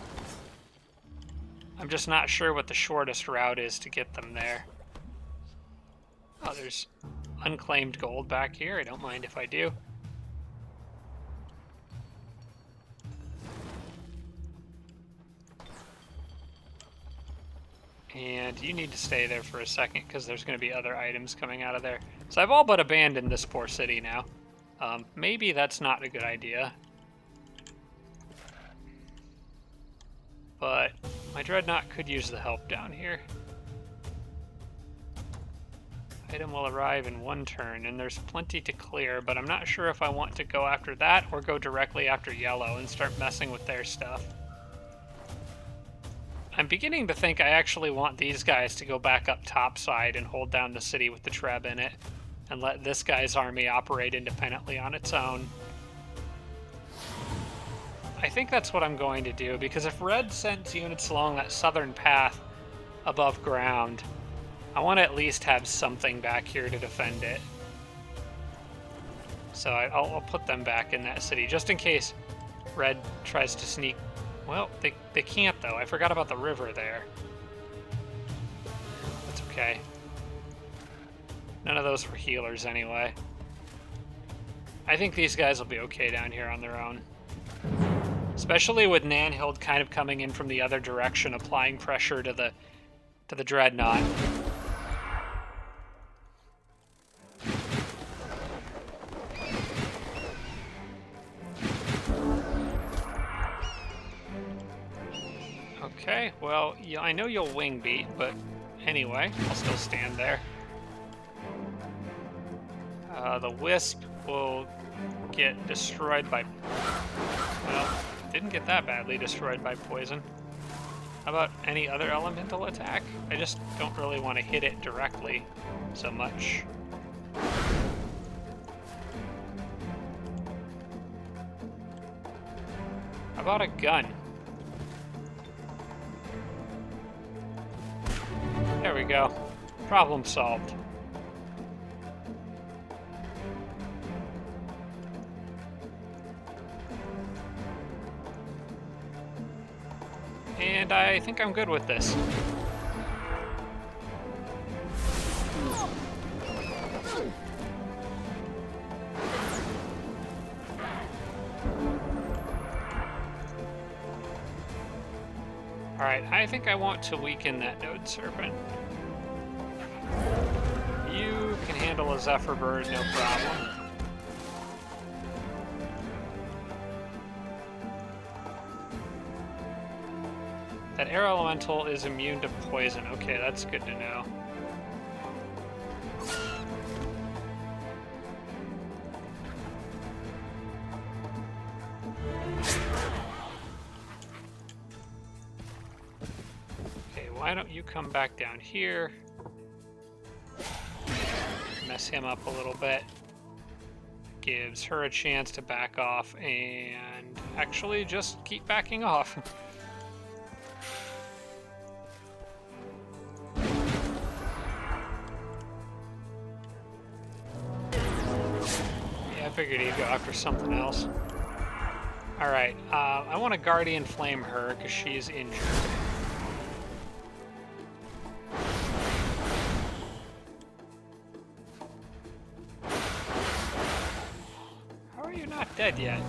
I'm just not sure what the shortest route is to get them there. Oh, there's unclaimed gold back here. I don't mind if I do. And you need to stay there for a second because there's going to be other items coming out of there. So I've all but abandoned this poor city now. Maybe that's not a good idea. But my Dreadnought could use the help down here. Item will arrive in one turn, and there's plenty to clear, but I'm not sure if I want to go after that or go directly after yellow and start messing with their stuff. I'm beginning to think I actually want these guys to go back up topside and hold down the city with the Treb in it, and let this guy's army operate independently on its own. I think that's what I'm going to do, because if Red sends units along that southern path above ground, I want to at least have something back here to defend it. So I'll put them back in that city, just in case Red tries to sneak. Well, they can't, though. I forgot about the river there. That's okay. None of those were healers anyway. I think these guys will be okay down here on their own. Especially with Nanhild kind of coming in from the other direction, applying pressure to the Dreadnought. Okay, well, yeah, I know you'll wing beat, but anyway, I'll still stand there. The Wisp will get destroyed by... Well, didn't get that badly destroyed by poison. How about any other elemental attack? I just don't really want to hit it directly so much. How about a gun? There we go. Problem solved. And I think I'm good with this. Alright, I think I want to weaken that Node Serpent. You can handle a Zephyr Bird, no problem. That air elemental is immune to poison. Okay, that's good to know. Okay, why don't you come back down here? Mess him up a little bit. Gives her a chance to back off and actually just keep backing off. I figured he'd go after something else. Alright, I want to Guardian Flame her because she's injured. How are you not dead yet?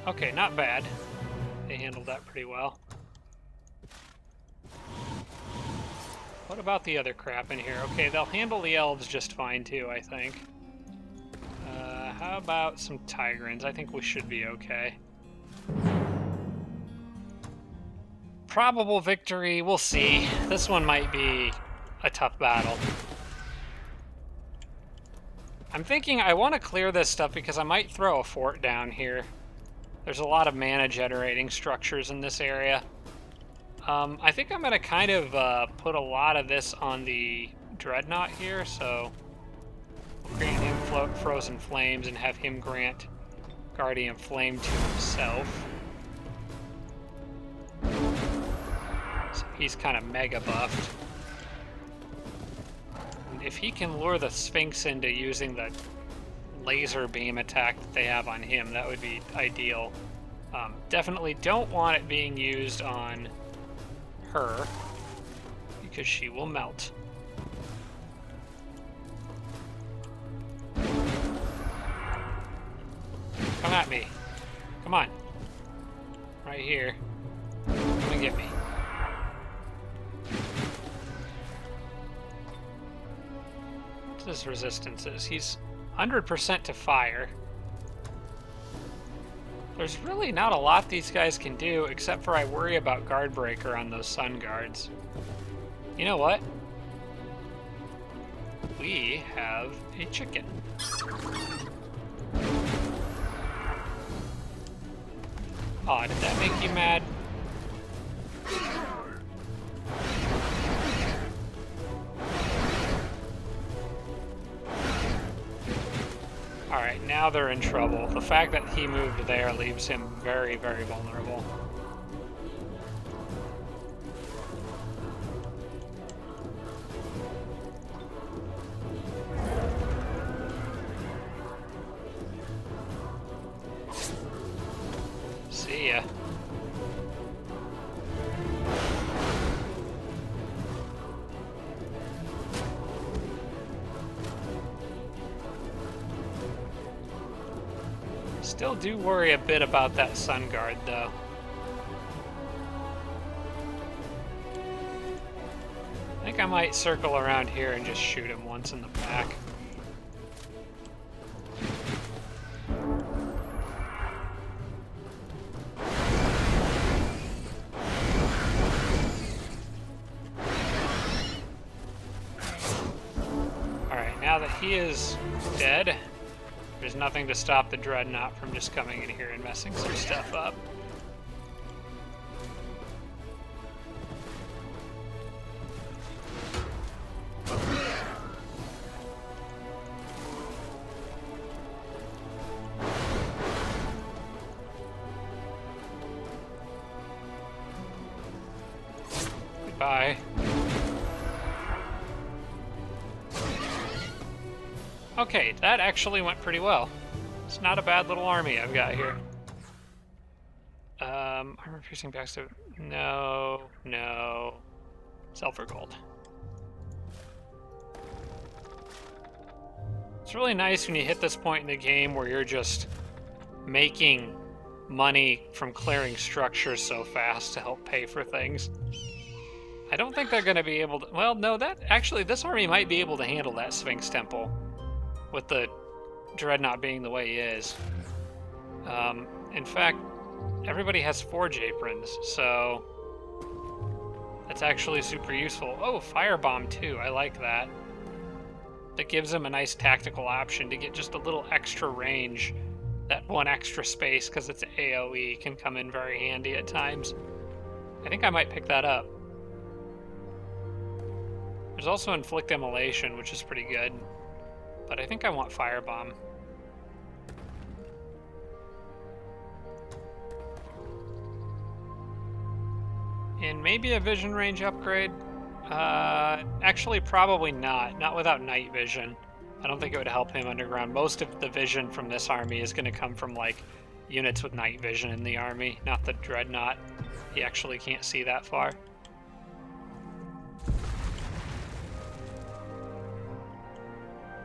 Okay, not bad. They handled that pretty well. What about the other crap in here? Okay, they'll handle the elves just fine too, I think. How about some Tigrans? I think we should be okay. Probable victory, we'll see. This one might be a tough battle. I'm thinking I want to clear this stuff because I might throw a fort down here. There's a lot of mana generating structures in this area. I think I'm going to kind of put a lot of this on the Dreadnought here, so we'll grant him Frozen Flames and have him grant Guardian Flame to himself. So he's kind of mega buffed. And if he can lure the Sphinx into using the laser beam attack that they have on him, that would be ideal. Definitely don't want it being used on her because she will melt. Come at me. Come on. Right here. Come and get me. What's his resistances? He's 100% to fire. There's really not a lot these guys can do, except for I worry about Guard Breaker on those Sun Guards. You know what? We have a chicken. Aw, did that make you mad? Alright, now they're in trouble. The fact that he moved there leaves him very, very vulnerable. See ya. Still do worry a bit about that Sun Guard, though. I think I might circle around here and just shoot him once in the back. Alright, now that he is dead, there's nothing to stop the Dreadnought from just coming in here and messing some stuff up. Goodbye. Okay, that actually went pretty well. It's not a bad little army I've got here. Armor piercing backstab. No, no. Silver gold. It's really nice when you hit this point in the game where you're just making money from clearing structures so fast to help pay for things. I don't think they're going to be able to... Well, no, this army might be able to handle that Sphinx Temple with the Dreadnought being the way he is. In fact, everybody has Forge Aprons, so that's actually super useful. Oh, Firebomb too, I like that. That gives him a nice tactical option to get just a little extra range. That one extra space, because it's AoE, can come in very handy at times. I think I might pick that up. There's also Inflict Immolation, which is pretty good. But I think I want Firebomb. And maybe a vision range upgrade. Actually, probably not. Not without night vision. I don't think it would help him underground. Most of the vision from this army is going to come from, like, units with night vision in the army, not the Dreadnought. He actually can't see that far.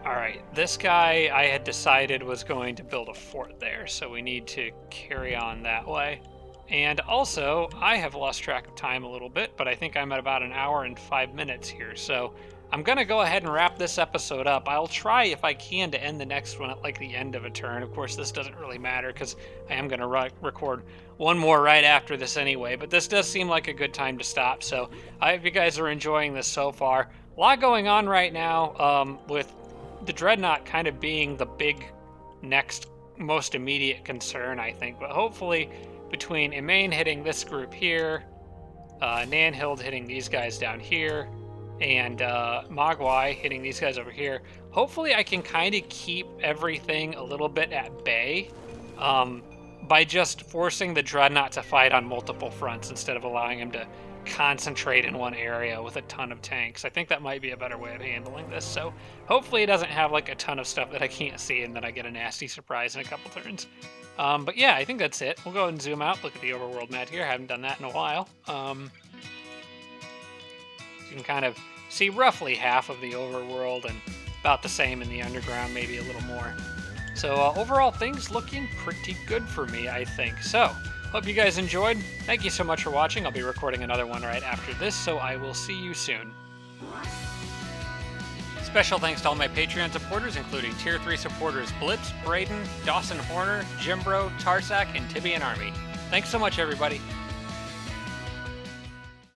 Alright, this guy I had decided was going to build a fort there, so we need to carry on that way. And also, I have lost track of time a little bit, but I think I'm at about an hour and 5 minutes here, so I'm going to go ahead and wrap this episode up. I'll try, if I can, to end the next one at like the end of a turn. Of course, this doesn't really matter because I am going to record one more right after this anyway, but this does seem like a good time to stop, so I hope you guys are enjoying this so far. A lot going on right now with the Dreadnought kind of being the big next most immediate concern, I think, but hopefully between Imane hitting this group here, Nanhild hitting these guys down here, and Mogwai hitting these guys over here, hopefully I can kind of keep everything a little bit at bay by just forcing the Dreadnought to fight on multiple fronts instead of allowing him to concentrate in one area with a ton of tanks. I think that might be a better way of handling this. So hopefully it doesn't have like a ton of stuff that I can't see and then I get a nasty surprise in a couple turns. But yeah, I think that's it. We'll go and zoom out, look at the overworld map here. I haven't done that in a while. You can kind of see roughly half of the overworld and about the same in the underground, maybe a little more. So overall, things looking pretty good for me, I think. So hope you guys enjoyed. Thank you so much for watching. I'll be recording another one right after this, so I will see you soon. Special thanks to all my Patreon supporters, including Tier 3 supporters Blitz, Braden, Dawson Horner, Jimbro, Tarsak, and Tibian Army. Thanks so much, everybody.